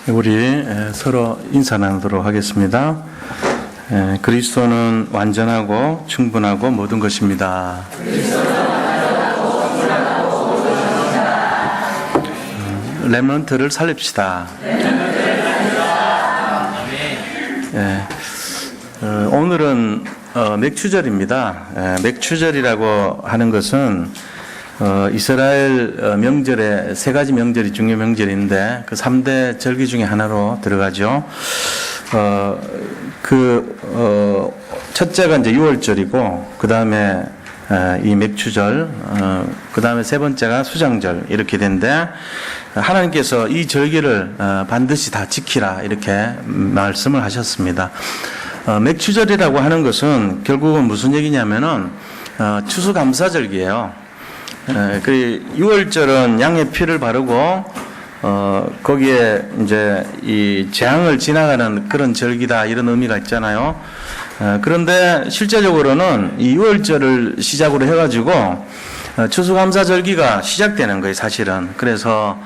우리 서로 인사 나누도록 하겠습니다. 그리스도는 완전하고 충분하고 모든 것입니다. 렘넌트를 살립시다. 오늘은 맥추절입니다. 맥추절이라고 하는 것은 이스라엘 명절에 세 가지 명절이 중요 명절인데 그 3대 절기 중에 하나로 들어가죠. 첫째가 이제 6월절이고, 그 다음에 이 맥추절, 그 다음에 세 번째가 수장절, 이렇게 된데, 하나님께서 이 절기를 반드시 다 지키라, 이렇게 말씀을 하셨습니다. 맥추절이라고 하는 것은 결국은 무슨 얘기냐면은, 추수감사절기예요. 그 6월절은 양의 피를 바르고 거기에 이제 이 재앙을 지나가는 그런 절기다, 이런 의미가 있잖아요. 그런데 실제적으로는 이 6월절을 시작으로 해가지고 추수감사절기가 시작되는 거예요, 사실은. 그래서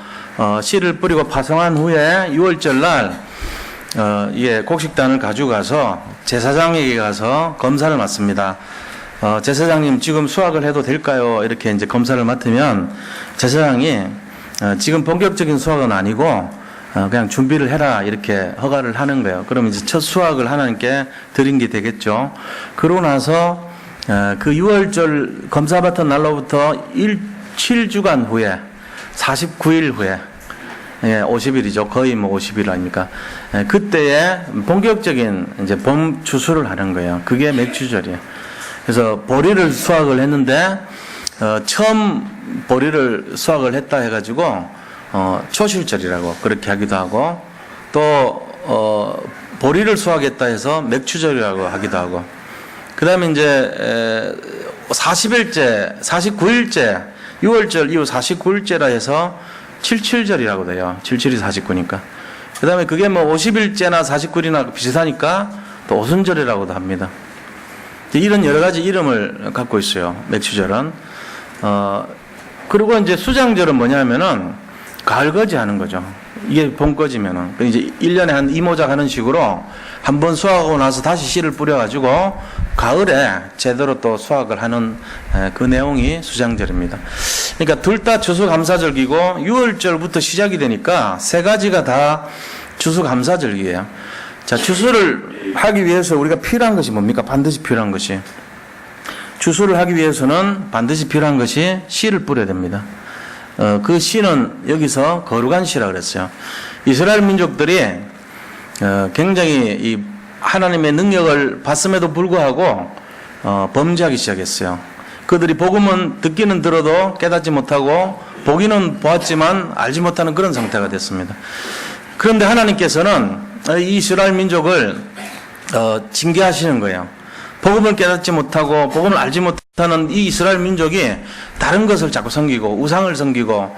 씨를 뿌리고 파송한 후에 6월절 날 곡식단을 가져가서 제사장에게 가서 검사를 맡습니다. 제사장님 지금 수확을 해도 될까요? 이렇게 이제 검사를 맡으면 제사장이 지금 본격적인 수확은 아니고 그냥 준비를 해라, 이렇게 허가를 하는 거예요. 그럼 이제 첫 수확을 하나님께 드린 게 되겠죠. 그러고 나서 그 6월절 검사 받은 날로부터 7주간 후에 49일 후에 50일이죠. 거의 뭐 50일 아닙니까? 그때에 본격적인 이제 봄 추수를 하는 거예요. 그게 맥추절이에요. 그래서 보리를 수확을 했는데 처음 보리를 수확을 했다 해가지고 초실절이라고 그렇게 하기도 하고, 또 보리를 수확했다 해서 맥추절이라고 하기도 하고, 그 다음에 이제 40일째 49일째 6월절 이후 49일째라 해서 77절이라고 돼요. 77이 49니까. 그 다음에 그게 뭐 50일째나 49일이나 비슷하니까 또 오순절이라고도 합니다. 이런 여러 가지 이름을 갖고 있어요, 맥추절은. 그리고 이제 수장절은 뭐냐면은 가을거지 하는 거죠. 이게 봄거지면은. 이제 1년에 한 이모작 하는 식으로 한번 수확하고 나서 다시 씨를 뿌려가지고 가을에 제대로 또 수확을 하는 그 내용이 수장절입니다. 그러니까 둘 다 추수감사절기고 6월절부터 시작이 되니까 세 가지가 다 추수감사절기예요. 자, 추수를 하기 위해서 우리가 필요한 것이 뭡니까? 반드시 필요한 것이. 추수를 하기 위해서는 반드시 필요한 것이 씨를 뿌려야 됩니다. 그 씨는 여기서 거룩한 씨라 그랬어요. 이스라엘 민족들이 굉장히 이 하나님의 능력을 봤음에도 불구하고 범죄하기 시작했어요. 그들이 복음은 듣기는 들어도 깨닫지 못하고 보기는 보았지만 알지 못하는 그런 상태가 됐습니다. 그런데 하나님께서는 이 이스라엘 민족을 징계하시는 거예요. 복음을 깨닫지 못하고 복음을 알지 못하는 이 이스라엘 민족이 다른 것을 자꾸 섬기고 우상을 섬기고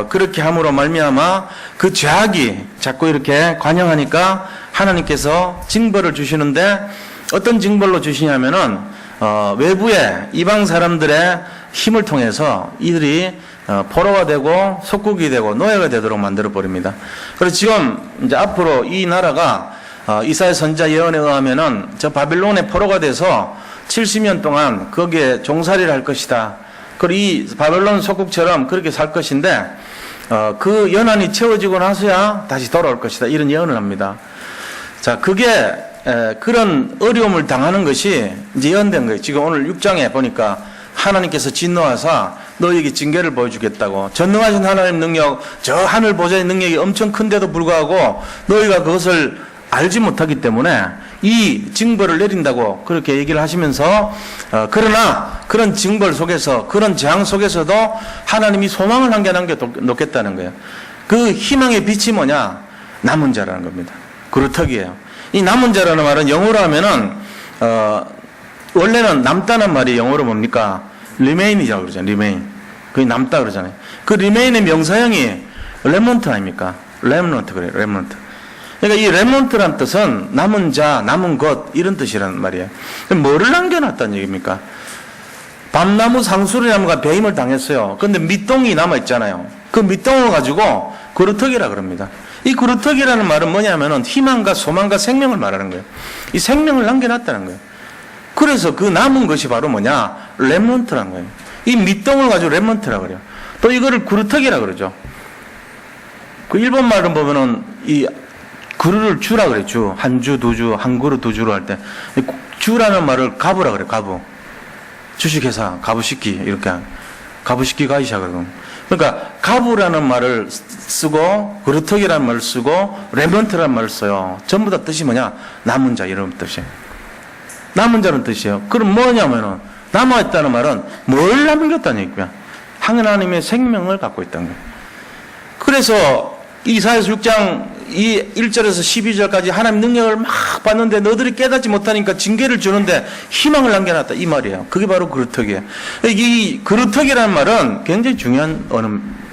그렇게 함으로 말미암아 그 죄악이 자꾸 이렇게 관영하니까 하나님께서 징벌을 주시는데, 어떤 징벌로 주시냐면은 외부의 이방 사람들의 힘을 통해서 이들이 포로가 되고 속국이 되고 노예가 되도록 만들어 버립니다. 그래서 지금 이제 앞으로 이 나라가 이사야 선지자 예언에 의하면은 저 바빌론의 포로가 돼서 70년 동안 거기에 종살이를 할 것이다. 그리고 이 바빌론 속국처럼 그렇게 살 것인데 그 연한이 채워지고 나서야 다시 돌아올 것이다, 이런 예언을 합니다. 자, 그게 그런 어려움을 당하는 것이 이제 예언된 거예요. 지금 오늘 6장에 보니까 하나님께서 진노하사 너희에게 징계를 보여주겠다고. 전능하신 하나님 능력, 저 하늘 보좌의 능력이 엄청 큰데도 불구하고 너희가 그것을 알지 못하기 때문에 이 징벌을 내린다고 그렇게 얘기를 하시면서 그러나 그런 징벌 속에서, 그런 재앙 속에서도 하나님이 소망을 한 개 놓겠다는 거예요. 그 희망의 빛이 뭐냐? 남은 자라는 겁니다. 그루터기예요. 이 남은 자라는 말은 영어로 하면은 원래는 남다는 말이 영어로 뭡니까? remain이라고 그러잖아요. remain. 그게 남다 그러잖아요. 그 remain의 명사형이 remnant 아닙니까? remnant 그래요. remnant. 그러니까 이 remnant란 뜻은 남은 자, 남은 것, 이런 뜻이란 말이에요. 뭐를 남겨놨다는 얘기입니까? 밤나무 상수리나무가 배임을 당했어요. 그런데 밑동이 남아있잖아요. 그 밑동을 가지고 그루터기라 그럽니다. 이 그루터기라는 말은 뭐냐면은 희망과 소망과 생명을 말하는 거예요. 이 생명을 남겨놨다는 거예요. 그래서 그 남은 것이 바로 뭐냐? 렘넌트란 거예요. 이 밑동을 가지고 렘넌트라고 그래요. 또 이거를 그루터기라고 그러죠. 그 일본 말은 보면은 이 그루를 주라 그래요. 주. 한 주, 두 주, 한 그루, 두 주로 할 때. 주라는 말을 가부라 그래요. 가부. 주식회사, 가부식기, 이렇게. 가부식기 가이샤 그러고. 그러니까 가부라는 말을 쓰고 그루터기라는 말을 쓰고 렘넌트라는 말을 써요. 전부 다 뜻이 뭐냐? 남은 자 이런 뜻이에요. 남은 자는 뜻이에요. 그럼 뭐냐면은 남아있다는 말은 뭘 남겼다는 얘기야. 하나님의 생명을 갖고 있다는 거예요. 그래서 이사야서 6장 이 1절에서 12절까지 하나님 능력을 막 봤는데 너들이 깨닫지 못하니까 징계를 주는데 희망을 남겨놨다 이 말이에요. 그게 바로 그루터기예요. 이 그루터기라는 말은 굉장히 중요한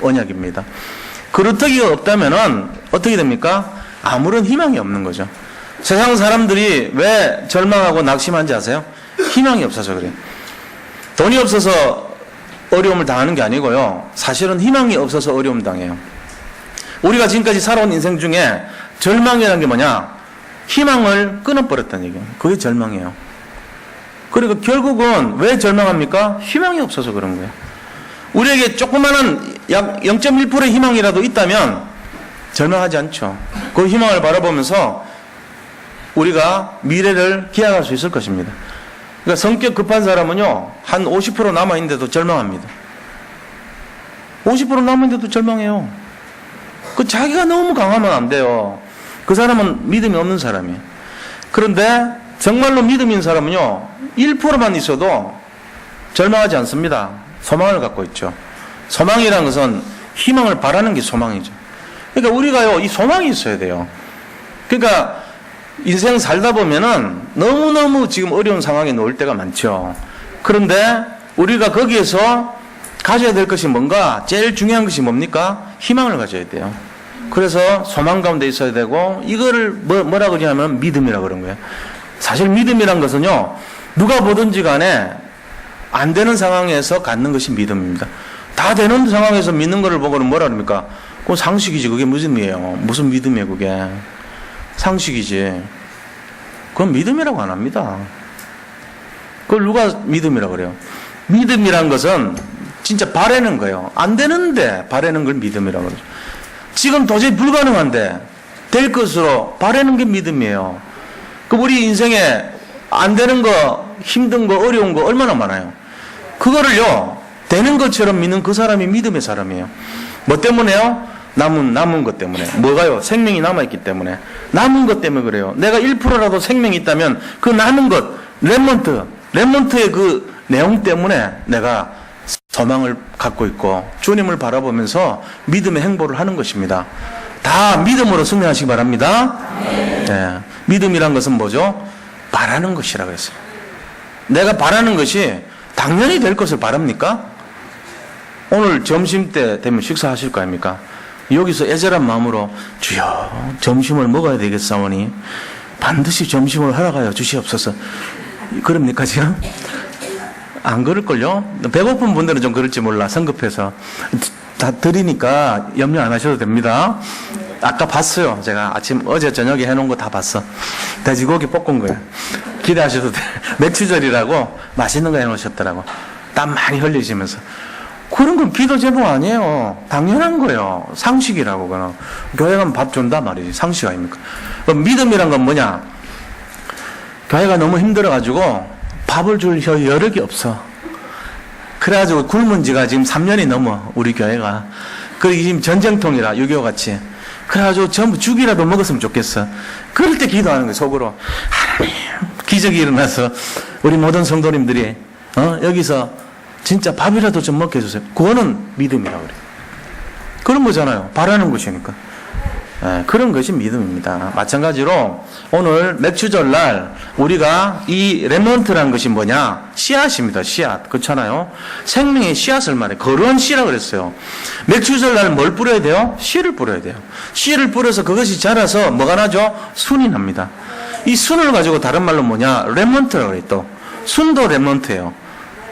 언약입니다. 그루터기가 없다면은 어떻게 됩니까? 아무런 희망이 없는 거죠. 세상 사람들이 왜 절망하고 낙심한지 아세요? 희망이 없어서 그래요. 돈이 없어서 어려움을 당하는 게 아니고요. 사실은 희망이 없어서 어려움 당해요. 우리가 지금까지 살아온 인생 중에 절망이라는 게 뭐냐? 희망을 끊어버렸다는 얘기예요. 그게 절망이에요. 그리고 결국은 왜 절망합니까? 희망이 없어서 그런 거예요. 우리에게 조그마한 약 0.1%의 희망이라도 있다면 절망하지 않죠. 그 희망을 바라보면서 우리가 미래를 기약할 수 있을 것입니다. 그러니까 성격 급한 사람은요, 한 50% 남아있는데도 절망합니다. 50% 남아있는데도 절망해요. 그 자기가 너무 강하면 안 돼요. 그 사람은 믿음이 없는 사람이에요. 그런데 정말로 믿음이 있는 사람은요, 1%만 있어도 절망하지 않습니다. 소망을 갖고 있죠. 소망이라는 것은 희망을 바라는 게 소망이죠. 그러니까 우리가요, 이 소망이 있어야 돼요. 그러니까 인생 살다 보면은 너무너무 지금 어려운 상황에 놓일 때가 많죠. 그런데 우리가 거기에서 가져야 될 것이 뭔가? 제일 중요한 것이 뭡니까? 희망을 가져야 돼요. 그래서 소망 가운데 있어야 되고, 이거를 뭐라고 그러냐면 믿음이라고 그런 거예요. 사실 믿음이란 것은요, 누가 보든지 간에 안 되는 상황에서 갖는 것이 믿음입니다. 다 되는 상황에서 믿는 거를 보고는 뭐라 그럽니까? 그건 상식이지. 그게 믿음이에요. 무슨 믿음이에요, 그게. 상식이지. 그건 믿음이라고 안 합니다. 그걸 누가 믿음이라고 그래요? 믿음이란 것은 진짜 바라는 거예요. 안 되는데 바라는 걸 믿음이라고 그러죠. 지금 도저히 불가능한데 될 것으로 바라는 게 믿음이에요. 그 우리 인생에 안 되는 거, 힘든 거, 어려운 거 얼마나 많아요. 그거를요, 되는 것처럼 믿는 그 사람이 믿음의 사람이에요. 뭐 때문에요? 남은 것 때문에. 뭐가요? 생명이 남아있기 때문에. 남은 것 때문에 그래요. 내가 1%라도 생명이 있다면 그 남은 것, 렘넌트의 그 내용 때문에 내가 소망을 갖고 있고 주님을 바라보면서 믿음의 행보를 하는 것입니다. 다 믿음으로 승리하시기 바랍니다. 네. 믿음이란 것은 뭐죠? 바라는 것이라고 했어요. 내가 바라는 것이 당연히 될 것을 바랍니까? 오늘 점심때 되면 식사하실 거 아닙니까? 여기서 애절한 마음으로 주여 점심을 먹어야 되겠사오니 반드시 점심을 허락하여 주시옵소서. 그럽니까 지금? 안 그럴걸요? 배고픈 분들은 좀 그럴지 몰라. 성급해서. 다 드리니까 염려 안 하셔도 됩니다. 아까 봤어요. 제가 어제 저녁에 해놓은 거 다 봤어. 돼지고기 볶은 거예요. 기대하셔도 돼. 맥주절이라고 맛있는 거 해놓으셨더라고. 땀 많이 흘리시면서. 그런 건 기도 제목 아니에요. 당연한 거예요. 상식이라고. 그냥. 교회 가면 밥 준다 말이지. 상식 아닙니까? 그럼 믿음이란 건 뭐냐? 교회가 너무 힘들어가지고 밥을 줄 여력이 없어. 그래가지고 굶은 지가 지금 3년이 넘어. 우리 교회가. 그리고 지금 전쟁통이라 6.25 같이. 그래가지고 전부 죽이라도 먹었으면 좋겠어. 그럴 때 기도하는 거예요. 속으로. 하나님 기적이 일어나서 우리 모든 성도님들이 여기서 진짜 밥이라도 좀 먹게 해주세요. 그거는 믿음이라고 그래요. 그런 거잖아요. 바라는 것이니까. 그런 것이 믿음입니다. 마찬가지로 오늘 맥주절날 우리가 이 렘넌트라는 것이 뭐냐? 씨앗입니다. 씨앗. 그렇잖아요. 생명의 씨앗을 말해. 거룩한 씨라고 그랬어요. 맥주절날 뭘 뿌려야 돼요? 씨를 뿌려야 돼요. 씨를 뿌려서 그것이 자라서 뭐가 나죠? 순이 납니다. 이 순을 가지고 다른 말로 뭐냐? 렘넌트라고 그래요. 또 순도 렘넌트예요.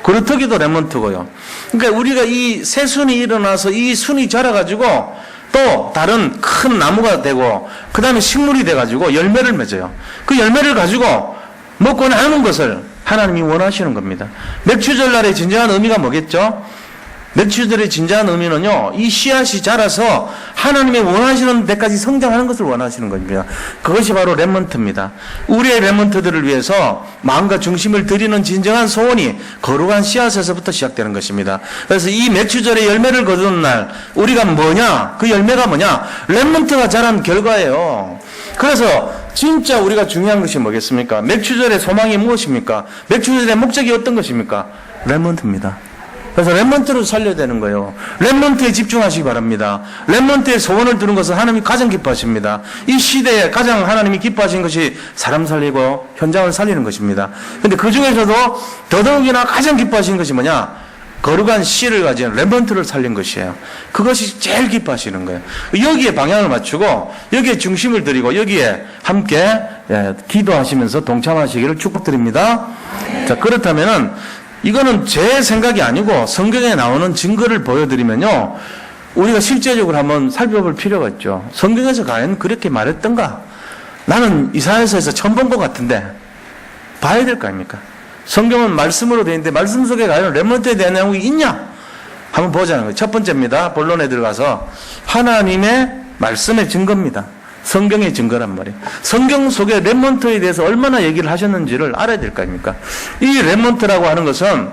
그루터기도 렘넌트고요. 그러니까 우리가 이 새 순이 일어나서 이 순이 자라가지고 또 또 다른 큰 나무가 되고 그 다음에 식물이 돼가지고 열매를 맺어요. 그 열매를 가지고 먹고 나는 것을 하나님이 원하시는 겁니다. 맥추절날의 진정한 의미가 뭐겠죠? 맥추절의 진정한 의미는요, 이 씨앗이 자라서 하나님의 원하시는 데까지 성장하는 것을 원하시는 겁니다. 그것이 바로 렘넌트입니다. 우리의 렘넌트들을 위해서 마음과 중심을 드리는 진정한 소원이 거룩한 씨앗에서부터 시작되는 것입니다. 그래서 이 맥추절의 열매를 거두는 날, 우리가 뭐냐? 그 열매가 뭐냐? 렘넌트가 자란 결과예요. 그래서 진짜 우리가 중요한 것이 뭐겠습니까? 맥추절의 소망이 무엇입니까? 맥추절의 목적이 어떤 것입니까? 렘넌트입니다. 그래서 렘넌트를 살려야 되는 거예요. 렘넌트에 집중하시기 바랍니다. 렘넌트의 소원을 두는 것은 하나님이 가장 기뻐하십니다. 이 시대에 가장 하나님이 기뻐하신 것이 사람 살리고 현장을 살리는 것입니다. 그런데 그 중에서도 더더욱이나 가장 기뻐하신 것이 뭐냐? 거룩한 씨를 가진 렘넌트를 살린 것이에요. 그것이 제일 기뻐하시는 거예요. 여기에 방향을 맞추고 여기에 중심을 드리고 여기에 함께 기도하시면서 동참하시기를 축복드립니다. 자, 그렇다면은 이거는 제 생각이 아니고 성경에 나오는 증거를 보여드리면요, 우리가 실제적으로 한번 살펴볼 필요가 있죠. 성경에서 과연 그렇게 말했던가? 나는 이사야서에서 처음 본 것 같은데 봐야 될 거 아닙니까? 성경은 말씀으로 되어 있는데 말씀 속에 과연 렘넌트에 대한 내용이 있냐? 한번 보자는 거예요. 첫 번째입니다. 본론에 들어가서 하나님의 말씀의 증거입니다. 성경의 증거란 말이에요. 성경 속에 렘넌트에 대해서 얼마나 얘기를 하셨는지를 알아야 될 거 아닙니까? 이 렘넌트라고 하는 것은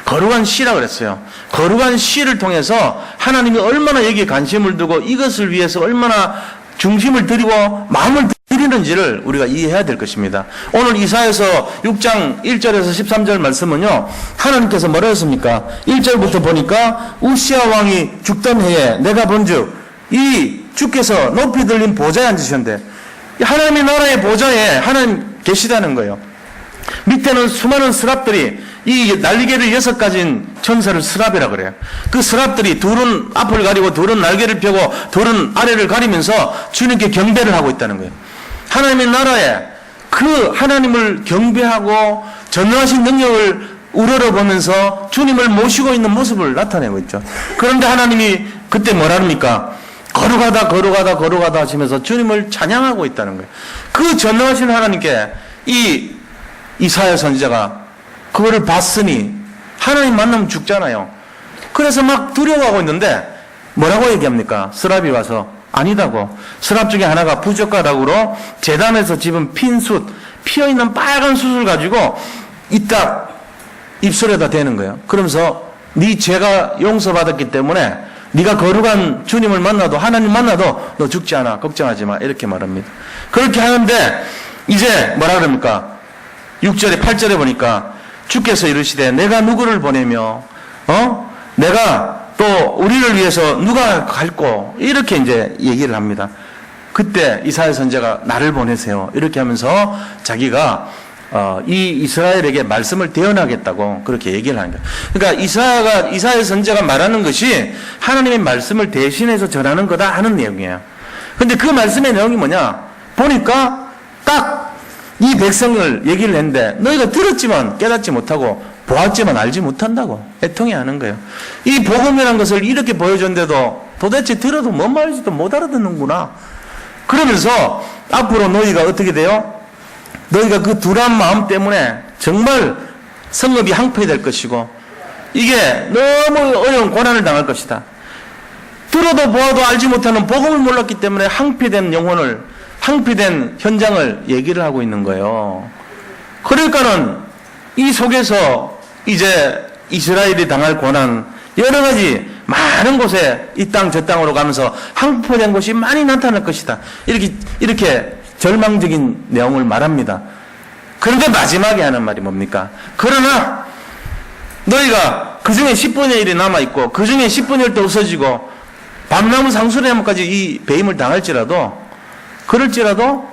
거룩한 씨라고 그랬어요. 거룩한 씨를 통해서 하나님이 얼마나 여기에 관심을 두고 이것을 위해서 얼마나 중심을 들이고 마음을 드리는지를 우리가 이해해야 될 것입니다. 오늘 이사야서 6장 1절에서 13절 말씀은요, 하나님께서 뭐라 했습니까? 1절부터 보니까 우시아 왕이 죽던 해에 내가 본즉 이 주께서 높이 들린 보좌에 앉으셨는데, 하나님의 나라의 보좌에 하나님 계시다는 거예요. 밑에는 수많은 스랍들이, 이 날개를 6가진 천사를 스랍이라고 그래요. 그 스랍들이 둘은 앞을 가리고 둘은 날개를 펴고 둘은 아래를 가리면서 주님께 경배를 하고 있다는 거예요. 하나님의 나라에 그 하나님을 경배하고 전능하신 능력을 우러러보면서 주님을 모시고 있는 모습을 나타내고 있죠. 그런데 하나님이 그때 뭐랍니까? 거룩하다 거룩하다 거룩하다 하시면서 주님을 찬양하고 있다는 거예요. 그 전능하신 하나님께 이 이사야 선지자가 그거를 봤으니 하나님 만나면 죽잖아요. 그래서 막 두려워하고 있는데 뭐라고 얘기합니까? 스랍이 와서 아니다고. 스랍 중에 하나가 부젓가락으로 제단에서 집은 핀 숯, 피어있는 빨간 숯을 가지고 이딱 입술에다 대는 거예요. 그러면서 네 죄가 용서받았기 때문에 네가 거룩한 주님을 만나도, 하나님 만나도 너 죽지 않아, 걱정하지 마, 이렇게 말합니다. 그렇게 하는데 이제 뭐라 그럽니까? 6절에 8절에 보니까 주께서 이르시되 내가 누구를 보내며 내가 또 우리를 위해서 누가 갈고, 이렇게 이제 얘기를 합니다. 그때 이사야 선지자가 나를 보내세요, 이렇게 하면서 자기가 이 이스라엘에게 말씀을 대언하겠다고 그렇게 얘기를 하는 거예요. 그러니까 이사야 선지자가 말하는 것이 하나님의 말씀을 대신해서 전하는 거다 하는 내용이에요. 근데 그 말씀의 내용이 뭐냐? 보니까 딱 이 백성을 얘기를 했는데 너희가 들었지만 깨닫지 못하고 보았지만 알지 못한다고 애통해하는 거예요. 이 복음이라는 것을 이렇게 보여줬는데도 도대체 들어도 뭔 말인지도 못 알아듣는구나. 그러면서 앞으로 너희가 어떻게 돼요? 너희가 그 둔한 마음 때문에 정말 성읍이 항폐될 것이고 이게 너무 어려운 고난을 당할 것이다. 들어도 보아도 알지 못하는 복음을 몰랐기 때문에 항폐된 영혼을, 항폐된 현장을 얘기를 하고 있는 거예요. 그러니까는 이 속에서 이제 이스라엘이 당할 고난, 여러 가지 많은 곳에 이 땅 저 땅으로 가면서 항폐된 곳이 많이 나타날 것이다. 이렇게 절망적인 내용을 말합니다. 그런데 마지막에 하는 말이 뭡니까? 그러나 너희가 그 중에 10분의 1이 남아있고 그 중에 10분의 1도 없어지고 밤나무 상수리나무까지 이 배임을 당할지라도, 그럴지라도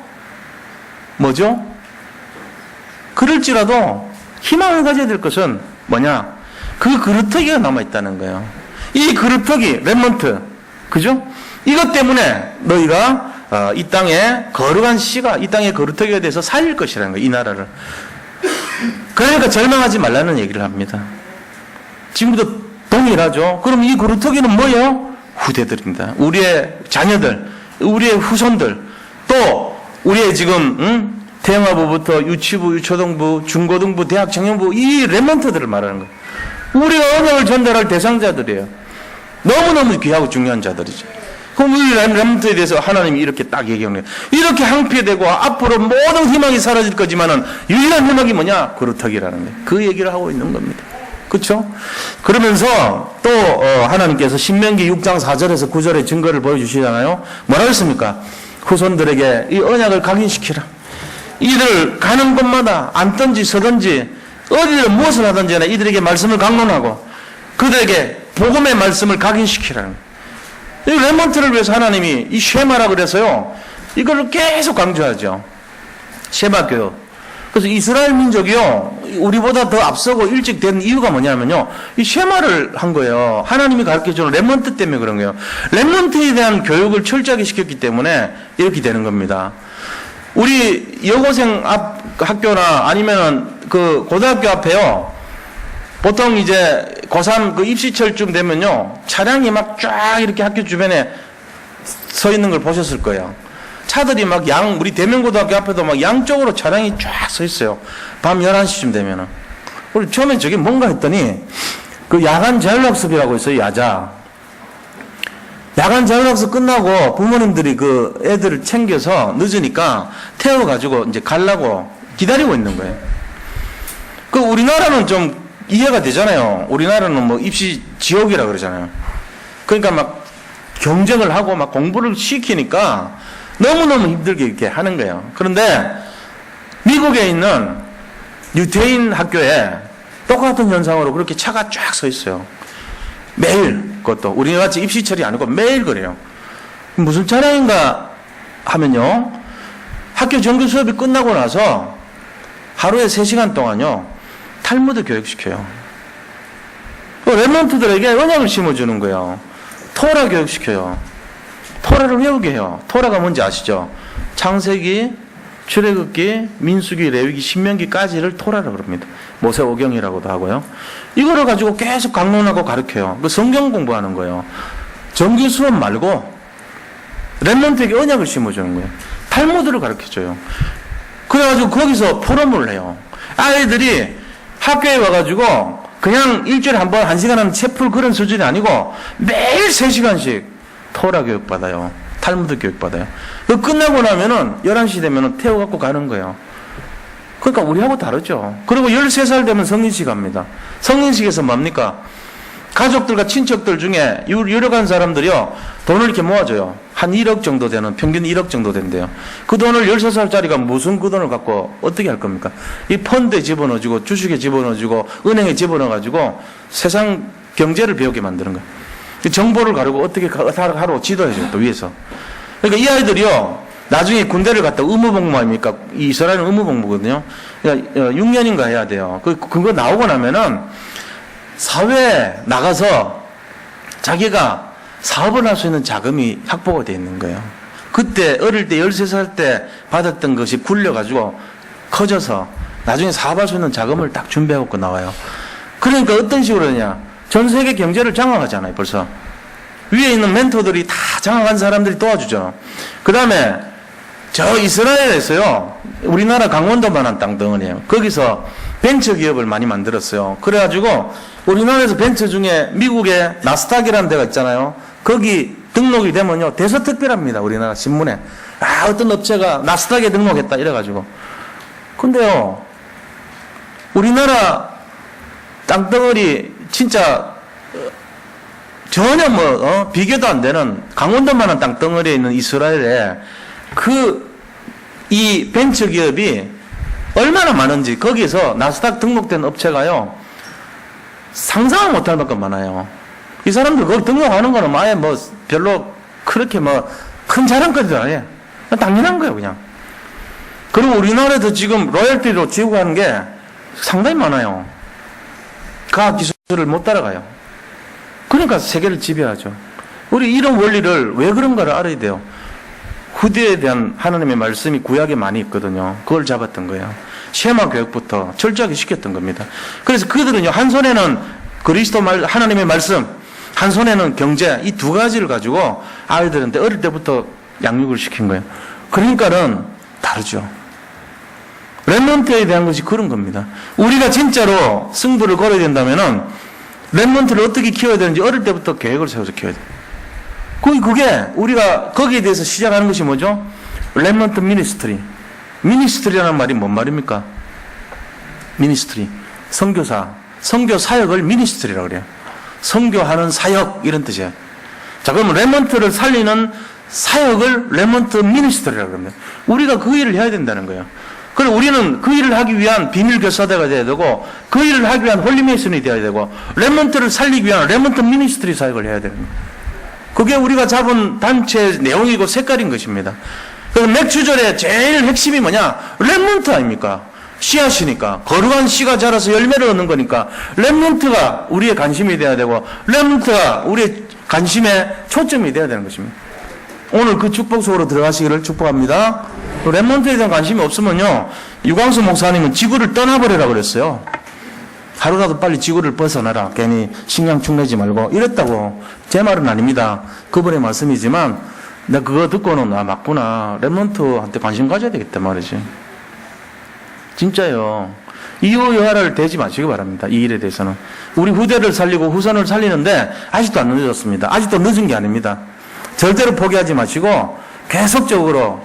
뭐죠? 그럴지라도 희망을 가져야 될 것은 뭐냐? 그 그루터기가 남아있다는 거예요. 이 그루터기, 렘넌트, 그죠? 이것 때문에 너희가 이 땅에 거룩한 씨가 이 땅의 거루터기에 대해서 살릴 것이라는 거예요. 이 나라를. 그러니까 절망하지 말라는 얘기를 합니다. 지금도 동일하죠. 그럼 이 거루터기는 뭐예요? 후대들입니다. 우리의 자녀들, 우리의 후손들, 또 우리의 지금 태영아부부터 유치부, 유초등부, 중고등부, 대학, 청년부 이 렘넌트들을 말하는 거예요. 우리가 언약을 전달할 대상자들이에요. 너무너무 귀하고 중요한 자들이죠. 그럼 우리 렘넌트에 대해서 하나님이 이렇게 딱 얘기하는 거예요. 이렇게 항폐되고 앞으로 모든 희망이 사라질 거지만은 유일한 희망이 뭐냐? 그루터기라는 거예요. 그 얘기를 하고 있는 겁니다. 그렇죠? 그러면서 또 하나님께서 신명기 6장 4절에서 9절의 증거를 보여주시잖아요. 뭐라 했습니까? 후손들에게 이 언약을 각인시키라. 이들 가는 곳마다 앉든지 서든지 어디를 무엇을 하든지 이들에게 말씀을 강론하고 그들에게 복음의 말씀을 각인시키라는 거예요. 이 렘넌트를 위해서 하나님이 이 쉐마라 그래서요. 이걸 계속 강조하죠. 쉐마 교육. 그래서 이스라엘 민족이요, 우리보다 더 앞서고 일찍 된 이유가 뭐냐면요, 이 쉐마를 한 거예요. 하나님이 가르쳐주는 렘넌트 때문에 그런 거예요. 렘넌트에 대한 교육을 철저하게 시켰기 때문에 이렇게 되는 겁니다. 우리 여고생 앞 학교나 아니면은 그 고등학교 앞에요, 보통 이제 고3 그 입시철쯤 되면요, 차량이 막 쫙 이렇게 학교 주변에 서 있는 걸 보셨을 거예요. 차들이 막 우리 대명고등학교 앞에도 막 양쪽으로 차량이 쫙 서 있어요. 밤 11시쯤 되면은. 우리 처음엔 저게 뭔가 했더니, 그 야간 자율학습이라고 있어요, 야자. 야간 자율학습 끝나고 부모님들이 그 애들을 챙겨서 늦으니까 태워가지고 이제 가려고 기다리고 있는 거예요. 그 우리나라는 좀 이해가 되잖아요. 우리나라는 뭐 입시 지옥이라 그러잖아요. 그러니까 막 경쟁을 하고 막 공부를 시키니까 너무너무 힘들게 이렇게 하는 거예요. 그런데 미국에 있는 유태인 학교에 똑같은 현상으로 그렇게 차가 쫙 서 있어요. 매일, 그것도 우리가 같이 입시철이 아니고 매일 그래요. 무슨 차량인가 하면요, 학교 정규 수업이 끝나고 나서 하루에 3시간 동안요 탈무드 교육시켜요. 렘넌트들에게 언약을 심어주는 거예요. 토라 교육시켜요. 토라를 외우게 해요. 토라가 뭔지 아시죠? 창세기, 출애굽기, 민수기, 레위기, 신명기까지를 토라라고 그럽니다. 모세오경이라고도 하고요. 이거를 가지고 계속 강론하고 가르쳐요. 그 성경 공부하는 거예요. 정규 수업 말고 렘넌트에게 언약을 심어주는 거예요. 탈무드를 가르쳐줘요. 그래가지고 거기서 포럼을 해요. 아이들이 학교에 와가지고 그냥 일주일에 한 번 1시간 하는 채풀 그런 수준이 아니고 매일 3시간씩 토라 교육 받아요. 탈무드 교육 받아요. 그 끝나고 나면은 11시 되면은 태워갖고 가는 거예요. 그러니까 우리하고 다르죠. 그리고 13살 되면 성인식 합니다. 성인식에서 뭡니까? 가족들과 친척들 중에 유력한 사람들이요, 돈을 이렇게 모아줘요. 한 1억 정도 되는, 평균 1억 정도 된대요. 그 돈을 13살짜리가 무슨 그 돈을 갖고 어떻게 할 겁니까? 이 펀드에 집어넣어주고, 주식에 집어넣어주고, 은행에 집어넣어가지고 세상 경제를 배우게 만드는 거예요. 정보를 가르고 어떻게 하루 지도해줘요, 또 위에서. 그러니까 이 아이들이요, 나중에 군대를 갔다 의무복무 아닙니까? 이 이스라엘은 의무복무거든요. 그러니까 6년인가 해야 돼요. 그거 나오고 나면은 사회에 나가서 자기가 사업을 할 수 있는 자금이 확보가 되어 있는 거예요. 그때 어릴 때 13살 때 받았던 것이 굴려가지고 커져서 나중에 사업할 수 있는 자금을 딱 준비해갖고 나와요. 그러니까 어떤 식으로 하냐. 전 세계 경제를 장악하잖아요, 벌써. 위에 있는 멘토들이 다 장악한 사람들이 도와주죠. 그 다음에 저 이스라엘에서요, 우리나라 강원도만한 땅덩어리예요. 거기서 벤처 기업을 많이 만들었어요. 그래가지고 우리나라에서 벤처 중에 미국의 나스닥이라는 데가 있잖아요. 거기 등록이 되면요, 대서특별합니다. 우리나라 신문에. 어떤 업체가 나스닥에 등록했다 이래가지고. 근데요, 우리나라 땅덩어리 진짜 전혀 비교도 안 되는 강원도만한 땅덩어리에 있는 이스라엘에 이 벤처 기업이 얼마나 많은지, 거기에서 나스닥 등록된 업체가요, 상상을 못할 만큼 많아요. 이 사람들 거기 등록하는 거는 아예 별로 그렇게 큰 자랑거리도 아니에요. 당연한 거예요, 그냥. 그리고 우리나라에도 지금 로열티로 지급하는 게 상당히 많아요. 과학기술을 못 따라가요. 그러니까 세계를 지배하죠. 우리 이런 원리를 왜 그런가를 알아야 돼요. 후대에 대한 하나님의 말씀이 구약에 많이 있거든요. 그걸 잡았던 거예요. 쉐마 교육부터 철저하게 시켰던 겁니다. 그래서 그들은요, 한 손에는 그리스도 하나님의 말씀, 한 손에는 경제, 이 두 가지를 가지고 아이들한테 어릴 때부터 양육을 시킨 거예요. 그러니까는 다르죠. 랩런트에 대한 것이 그런 겁니다. 우리가 진짜로 승부를 걸어야 된다면은 랩런트를 어떻게 키워야 되는지 어릴 때부터 계획을 세워서 키워야 돼요. 그게 우리가 거기에 대해서 시작하는 것이 뭐죠? 랩런트 미니스트리. 미니스트리라는 말이 뭔 말입니까? 미니스트리. 선교사. 선교 사역을 미니스트리라고 그래요. 선교하는 사역 이런 뜻이에요. 자, 그러면 랩런트를 살리는 사역을 랩런트 미니스트리라고 합니다. 우리가 그 일을 해야 된다는 거예요. 그리고 우리는 그 일을 하기 위한 비밀 교사대가 돼야 되고 그 일을 하기 위한 홀리메이슨이 되어야 되고 랩런트를 살리기 위한 랩런트 미니스트리 사역을 해야 되는 거예요. 그게 우리가 잡은 단체의 내용이고 색깔인 것입니다. 그래서 맥주절의 제일 핵심이 뭐냐? 랩런트 아닙니까? 씨앗이니까. 거룩한 씨가 자라서 열매를 얻는 거니까 랩런트가 우리의 관심이 돼야 되고 랩런트가 우리의 관심의 초점이 돼야 되는 것입니다. 오늘 그 축복 속으로 들어가시기를 축복합니다. 랩런트에 대한 관심이 없으면요, 유광수 목사님은 지구를 떠나버리라 그랬어요. 하루라도 빨리 지구를 벗어나라. 괜히 식량충 내지 말고. 이랬다고. 제 말은 아닙니다. 그분의 말씀이지만 내가 그거 듣고는 맞구나. 랩런트한테 관심 가져야 되겠다 말이지. 진짜요. 이유여하를 대지 마시기 바랍니다. 이 일에 대해서는. 우리 후대를 살리고 후손을 살리는데 아직도 안 늦었습니다. 아직도 늦은 게 아닙니다. 절대로 포기하지 마시고 계속적으로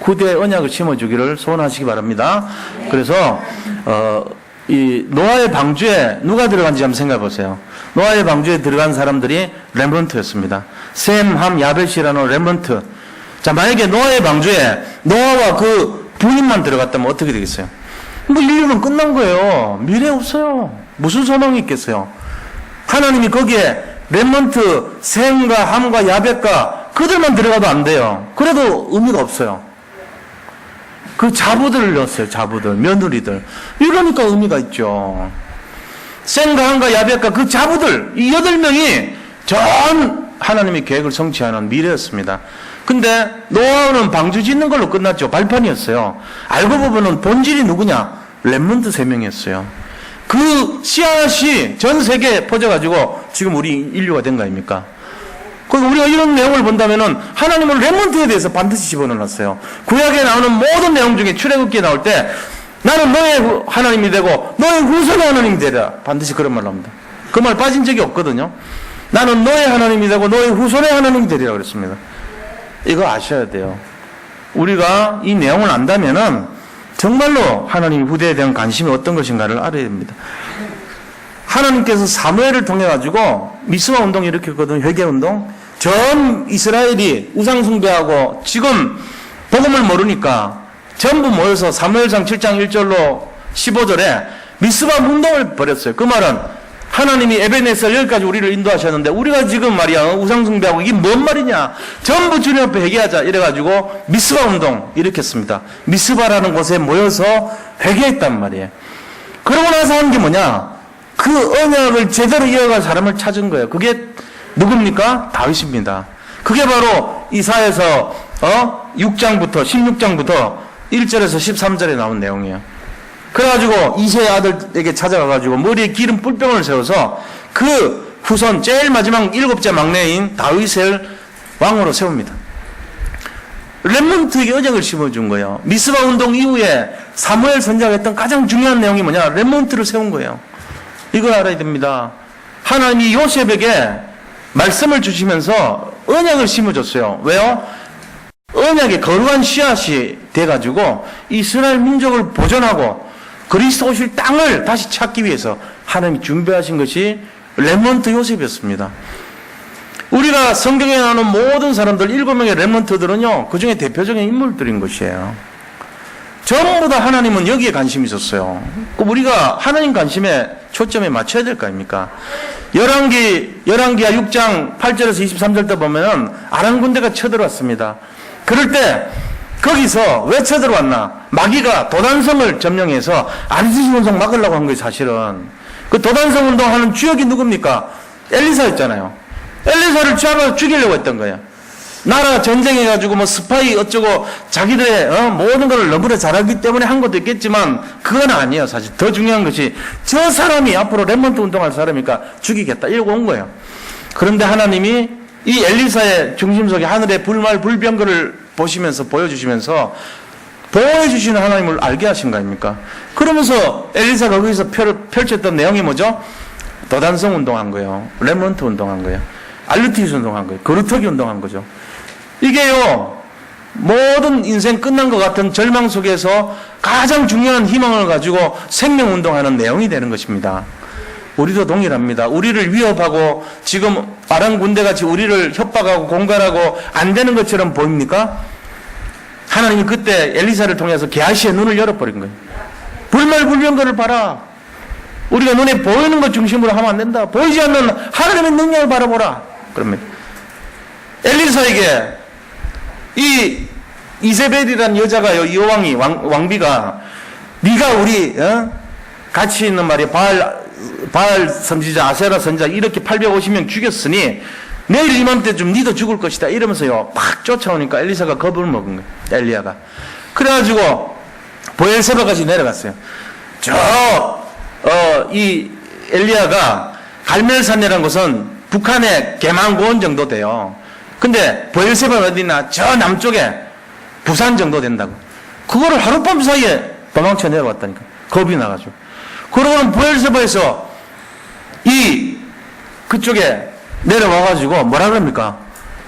후대의 언약을 심어주기를 소원하시기 바랍니다. 그래서 이 노아의 방주에 누가 들어간지 한번 생각해 보세요. 노아의 방주에 들어간 사람들이 렘넌트였습니다. 셈, 함, 야벳이라는 렘넌트. 자, 만약에 노아의 방주에 노아와 그 부인만 들어갔다면 어떻게 되겠어요? 뭐 인류는 끝난 거예요. 미래 없어요. 무슨 소망이 있겠어요? 하나님이 거기에 렘넌트 셈과 함과 야벳과 그들만 들어가도 안 돼요. 그래도 의미가 없어요. 그 자부들을 넣었어요. 자부들, 며느리들. 이러니까 의미가 있죠. 셈과 함과 야벳과 그 자부들, 이 8명이 전 하나님의 계획을 성취하는 미래였습니다. 근데 노아는 방주 짓는 걸로 끝났죠. 발판이었어요. 알고 보면은 본질이 누구냐? 렘넌트 3명이었어요. 그 씨앗이 전 세계에 퍼져가지고 지금 우리 인류가 된 거 아닙니까? 그리고 우리가 이런 내용을 본다면은 하나님은 렘넌트에 대해서 반드시 집어넣어놨어요. 구약에 나오는 모든 내용 중에 출애굽기에 나올 때 나는 너의 하나님이 되고 너의 후손의 하나님이 되리라. 반드시 그런 말 나옵니다. 그 말 빠진 적이 없거든요. 나는 너의 하나님이 되고 너의 후손의 하나님이 되리라 그랬습니다. 이거 아셔야 돼요. 우리가 이 내용을 안다면은 정말로 하나님 후대에 대한 관심이 어떤 것인가를 알아야 됩니다. 하나님께서 사무엘을 통해 가지고 미스바 운동을 일으켰거든요. 회개 운동. 전 이스라엘이 우상 숭배하고 지금 복음을 모르니까 전부 모여서 사무엘상 7장 1절로 15절에 미스바 운동을 벌였어요. 그 말은 하나님이 에베네셀 여기까지 우리를 인도하셨는데 우리가 지금 말이야 우상 숭배하고 이게 뭔 말이냐, 전부 주님 앞에 회개하자 이래가지고 미스바 운동 일으켰습니다. 미스바라는 곳에 모여서 회개했단 말이에요. 그러고 나서 한 게 뭐냐, 그 언약을 제대로 이어갈 사람을 찾은 거예요. 그게 누굽니까? 다윗입니다. 그게 바로 이사야서 6장부터 16장부터 1절에서 13절에 나온 내용이에요. 그래가지고 이새의 아들에게 찾아가가지고 머리에 기름 뿔병을 세워서 그 후손 제일 마지막 7째 막내인 다윗을 왕으로 세웁니다. 렘넌트에게 언약을 심어준 거예요. 미스바 운동 이후에 사무엘 선지자가 했던 가장 중요한 내용이 뭐냐, 렘넌트를 세운 거예요. 이걸 알아야 됩니다. 하나님이 요셉에게 말씀을 주시면서 언약을 심어줬어요. 왜요? 언약의 거룩한 씨앗이 돼가지고 이스라엘 민족을 보존하고 그리스도 오실 땅을 다시 찾기 위해서 하나님이 준비하신 것이 렘넌트 요셉이었습니다. 우리가 성경에 나오는 모든 사람들 7명의 렘넌트들은요, 그 중에 대표적인 인물들인 것이에요. 전부 다 하나님은 여기에 관심이 있었어요. 우리가 하나님 관심에 초점에 맞춰야 될 거 아닙니까? 열왕기야 6장 8절에서 23절 때 보면은 아람 군대가 쳐들어왔습니다. 그럴 때 거기서 왜 쳐들어왔나? 마귀가 도단성을 점령해서 아르지시 운동 막으려고 한 거예요. 사실은 그 도단성 운동하는 주역이 누굽니까? 엘리사였잖아요. 엘리사를 잡아 죽이려고 했던 거예요. 나라 전쟁해가지고 뭐 스파이 어쩌고 자기들의 모든 걸 너무나 잘하기 때문에 한 것도 있겠지만 그건 아니에요. 사실 더 중요한 것이 저 사람이 앞으로 렘넌트 운동할 사람이니까 죽이겠다 이러고 온 거예요. 그런데 하나님이 이 엘리사의 중심 속에 하늘의 불말 불병거를 보여주시면서 보여주시는 하나님을 알게 하신 거 아닙니까? 그러면서 엘리사가 거기서 펼쳤던 내용이 뭐죠? 도단성 운동한 거예요. 레몬트 운동한 거예요. 알루티스 운동한 거예요. 거루터기 운동한 거죠. 이게요, 모든 인생 끝난 것 같은 절망 속에서 가장 중요한 희망을 가지고 생명 운동하는 내용이 되는 것입니다. 우리도 동일합니다. 우리를 위협하고 지금 아람 군대같이 우리를 협박하고 공갈하고 안 되는 것처럼 보입니까? 하나님이 그때 엘리사를 통해서 게하시의 눈을 열어버린 거예요. 불말불병거를 봐라. 우리가 눈에 보이는 것 중심으로 하면 안 된다. 보이지 않는 하나님의 능력을 바라보라. 그러면 엘리사에게 이 이세벨이라는 여자가 이 여왕이 왕비가 네가 우리 같이 있는 말이야 바알 선지자 아세라 선지자 이렇게 850명 죽였으니 내일 이맘때쯤 니도 죽을 것이다 이러면서요 막 쫓아오니까 엘리사가 겁을 먹은 거예요. 엘리야가 그래가지고 보엘세바까지 내려갔어요. 이 엘리야가 갈멜산이라는 곳은 북한의 개망고원 정도 돼요. 근데 보엘세바는 어디나 저 남쪽에 부산 정도 된다고. 그거를 하룻밤 사이에 도망쳐 내려왔다니까. 겁이 나가지고. 그러고는 보엘세바에서 그쪽에 내려와가지고 뭐라 그럽니까?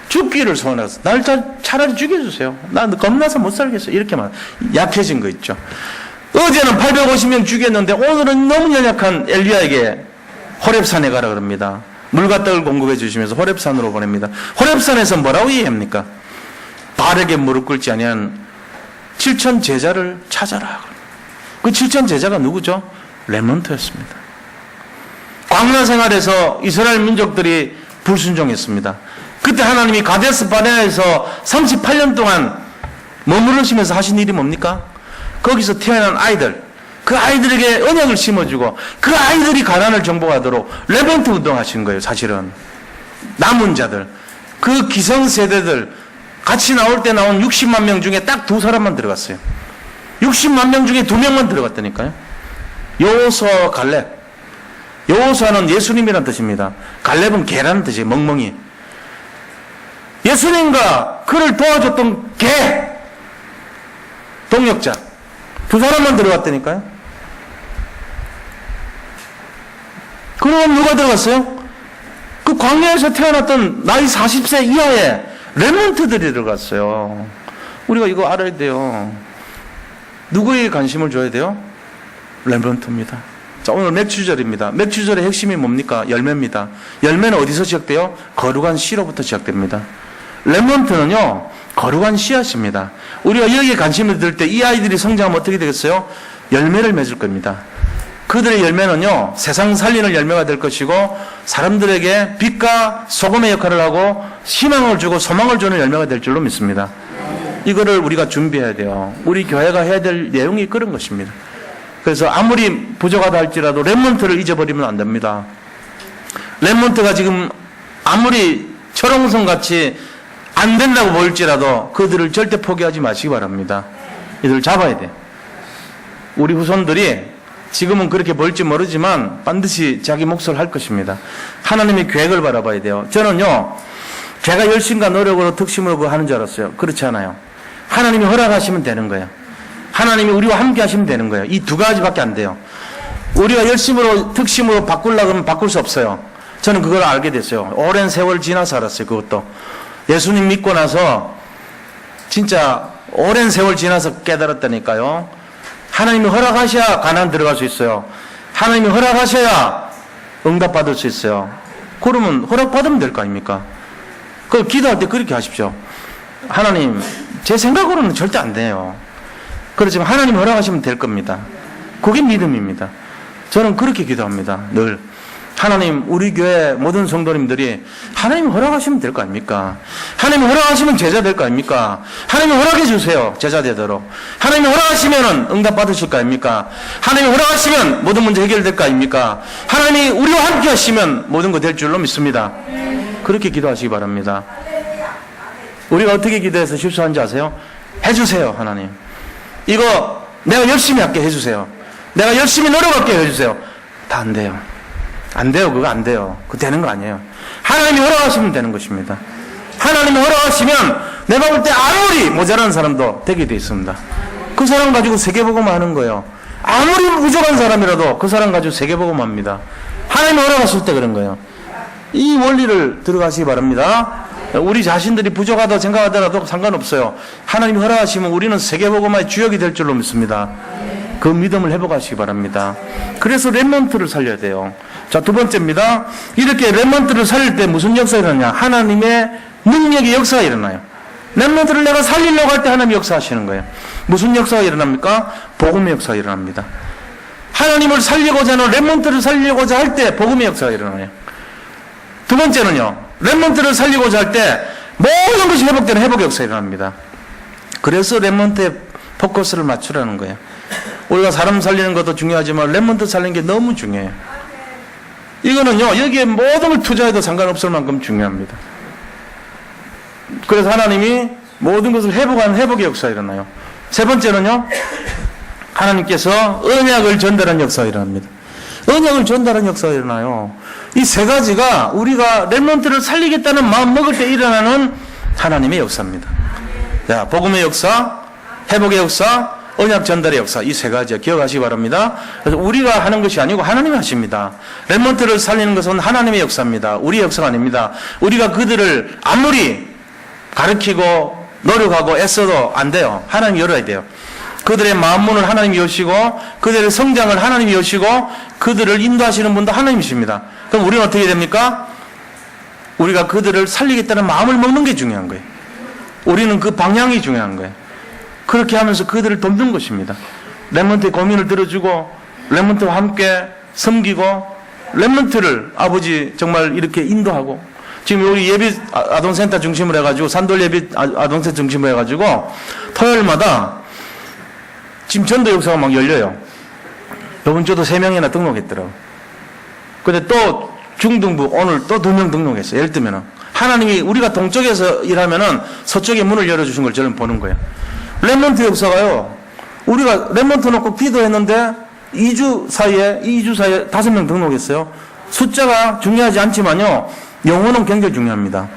죽기를 소원해서 날 차라리 죽여주세요. 난 겁나서 못 살겠어. 이렇게만 약해진 거 있죠. 어제는 850명 죽였는데 오늘은 너무 연약한 엘리야에게 호렙산에 가라 그럽니다. 물과 떡을 공급해 주시면서 호렙산으로 보냅니다. 호렙산에서 뭐라고 얘기합니까? 바르게 무릎 꿇지 아니한 7천 제자를 찾아라. 그 7천 제자가 누구죠? 레몬트였습니다. 광야 생활에서 이스라엘 민족들이 불순종했습니다. 그때 하나님이 가데스 바네아에서 38년 동안 머무르시면서 하신 일이 뭡니까? 거기서 태어난 아이들, 그 아이들에게 언약을 심어주고 그 아이들이 가난을 정복하도록 레몬트 운동하신 거예요. 사실은 남은 자들, 그 기성세대들 같이 나올 때 나온 60만 명 중에 딱 2사람만 들어갔어요. 60만 명 중에 2명만 들어갔다니까요. 여호수아와 갈렙. 여호수아는 예수님이라는 뜻입니다. 갈렙은 개라는 뜻이에요. 멍멍이. 예수님과 그를 도와줬던 개 동역자 2사람만 들어갔다니까요. 그럼 누가 들어갔어요? 그 광야에서 태어났던 나이 40세 이하의 레몬트들이 들어갔어요. 우리가 이거 알아야 돼요. 누구에게 관심을 줘야 돼요? 레몬트입니다. 자, 오늘 맥주절입니다. 맥주절의 핵심이 뭡니까? 열매입니다. 열매는 어디서 시작돼요? 거룩한 씨로부터 시작됩니다. 레몬트는요, 거룩한 씨앗입니다. 우리가 여기에 관심을 들 때 이 아이들이 성장하면 어떻게 되겠어요? 열매를 맺을 겁니다. 그들의 열매는요, 세상 살리는 열매가 될 것이고, 사람들에게 빛과 소금의 역할을 하고, 희망을 주고 소망을 주는 열매가 될 줄로 믿습니다. 이거를 우리가 준비해야 돼요. 우리 교회가 해야 될 내용이 그런 것입니다. 그래서 아무리 부족하다 할지라도 레몬트를 잊어버리면 안 됩니다. 레몬트가 지금 아무리 철옹성 같이 안 된다고 보일지라도 그들을 절대 포기하지 마시기 바랍니다. 이들을 잡아야 돼요. 우리 후손들이 지금은 그렇게 보일지 모르지만 반드시 자기 몫을 할 것입니다. 하나님의 계획을 바라봐야 돼요. 저는요, 제가 열심과 노력으로 득심으로 그거 하는 줄 알았어요. 그렇지 않아요. 하나님이 허락하시면 되는 거예요. 하나님이 우리와 함께 하시면 되는 거예요. 이 2가지밖에 안 돼요. 우리가 열심으로 득심으로 바꾸려고 하면 바꿀 수 없어요. 저는 그걸 알게 됐어요. 오랜 세월 지나서 알았어요. 그것도. 예수님 믿고 나서 진짜 오랜 세월 지나서 깨달았다니까요. 하나님이 허락하셔야 가나안 들어갈 수 있어요. 하나님이 허락하셔야 응답받을 수 있어요. 그러면 허락받으면 될 거 아닙니까? 그 기도할 때 그렇게 하십시오. 하나님, 제 생각으로는 절대 안 돼요. 그렇지만 하나님 허락하시면 될 겁니다. 그게 믿음입니다. 저는 그렇게 기도합니다. 늘. 하나님, 우리 교회 모든 성도님들이 하나님 허락하시면 될 거 아닙니까? 하나님 허락하시면 제자 될 거 아닙니까? 하나님 허락해 주세요. 제자 되도록. 하나님 허락하시면 응답 받으실 거 아닙니까? 하나님 허락하시면 모든 문제 해결될 거 아닙니까? 하나님이 우리와 함께 하시면 모든 거 될 줄로 믿습니다. 그렇게 기도하시기 바랍니다. 우리가 어떻게 기도해서 실수한지 아세요? 해주세요, 하나님. 이거 내가 열심히 할게 해주세요. 내가 열심히 노력할게 해주세요. 다 안 돼요. 안 돼요. 그거 안 돼요. 그거 되는 거 아니에요. 하나님이 허락하시면 되는 것입니다. 하나님이 허락하시면 내가 볼 때 아무리 모자란 사람도 되게 돼 있습니다. 그 사람 가지고 세계복음 하는 거예요. 아무리 부족한 사람이라도 그 사람 가지고 세계복음 합니다. 하나님이 허락하실 때 그런 거예요. 이 원리를 들어가시기 바랍니다. 우리 자신들이 부족하다고 생각하더라도 상관없어요. 하나님이 허락하시면 우리는 세계복음화의 주역이 될 줄로 믿습니다. 그 믿음을 회복하시기 바랍니다. 그래서 렘넌트를 살려야 돼요. 자, 두 번째입니다. 이렇게 렘넌트를 살릴 때 무슨 역사가 일어나냐? 하나님의 능력의 역사가 일어나요. 렘넌트를 내가 살리려고 할 때 하나님이 역사하시는 거예요. 무슨 역사가 일어납니까? 복음의 역사가 일어납니다. 하나님을 살리고자 하는 렘넌트를 살리고자 할 때 복음의 역사가 일어나요. 두 번째는요. 렘넌트를 살리고자 할 때 모든 것이 회복되는 회복의 역사가 일어납니다. 그래서 렘넌트에 포커스를 맞추라는 거예요. 우리가 사람 살리는 것도 중요하지만 렘넌트 살리는 게 너무 중요해요. 이거는요. 여기에 모든 걸 투자해도 상관없을 만큼 중요합니다. 그래서 하나님이 모든 것을 회복하는 회복의 역사가 일어나요. 세 번째는요. 하나님께서 언약을 전달하는 역사가 일어납니다. 언약을 전달하는 역사가 일어나요. 이 세 가지가 우리가 렘넌트를 살리겠다는 마음 먹을 때 일어나는 하나님의 역사입니다. 자, 복음의 역사, 회복의 역사, 언약 전달의 역사, 이 세 가지 기억하시기 바랍니다. 그래서 우리가 하는 것이 아니고 하나님이 하십니다. 렘넌트를 살리는 것은 하나님의 역사입니다. 우리의 역사가 아닙니다. 우리가 그들을 아무리 가르치고 노력하고 애써도 안 돼요. 하나님이 열어야 돼요. 그들의 마음문을 하나님이 여시고 그들의 성장을 하나님이 여시고 그들을 인도하시는 분도 하나님이십니다. 그럼 우리는 어떻게 됩니까? 우리가 그들을 살리겠다는 마음을 먹는 게 중요한 거예요. 우리는 그 방향이 중요한 거예요. 그렇게 하면서 그들을 돕는 것입니다. 렘넌트의 고민을 들어주고 렘넌트와 함께 섬기고 렘넌트를 아버지 정말 이렇게 인도하고 지금 우리 예비 아동센터 중심으로 해가지고 산돌 예비 아동센터 중심으로 해가지고 토요일마다 지금 전도 역사가 막 열려요. 이번 주도 3명이나 등록했더라고요. 근데 또 중등부 오늘 또 2명 등록했어요. 예를 들면은 하나님이 우리가 동쪽에서 일하면은 서쪽에 문을 열어주신 걸 저는 보는 거예요. 렘넌트 역사가요. 우리가 렘넌트 놓고 기도했는데 2주 사이에 5명 등록했어요. 숫자가 중요하지 않지만요. 영혼은 굉장히 중요합니다.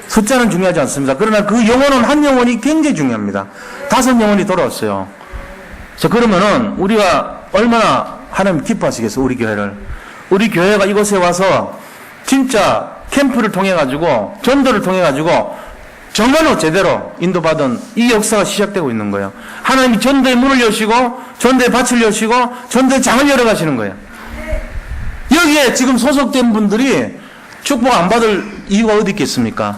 숫자는 중요하지 않습니다. 그러나 그 영혼은 한 영혼이 굉장히 중요합니다. 5영혼이 돌아왔어요. 자, 그러면은 우리가 얼마나 하나님 기뻐하시겠어요, 우리 교회를. 우리 교회가 이곳에 와서 진짜 캠프를 통해가지고, 전도를 통해가지고, 정말로 제대로 인도받은 이 역사가 시작되고 있는 거예요. 하나님이 전도의 문을 여시고, 전도의 밭을 여시고, 전도의 장을 열어가시는 거예요. 여기에 지금 소속된 분들이 축복 안 받을 이유가 어디 있겠습니까?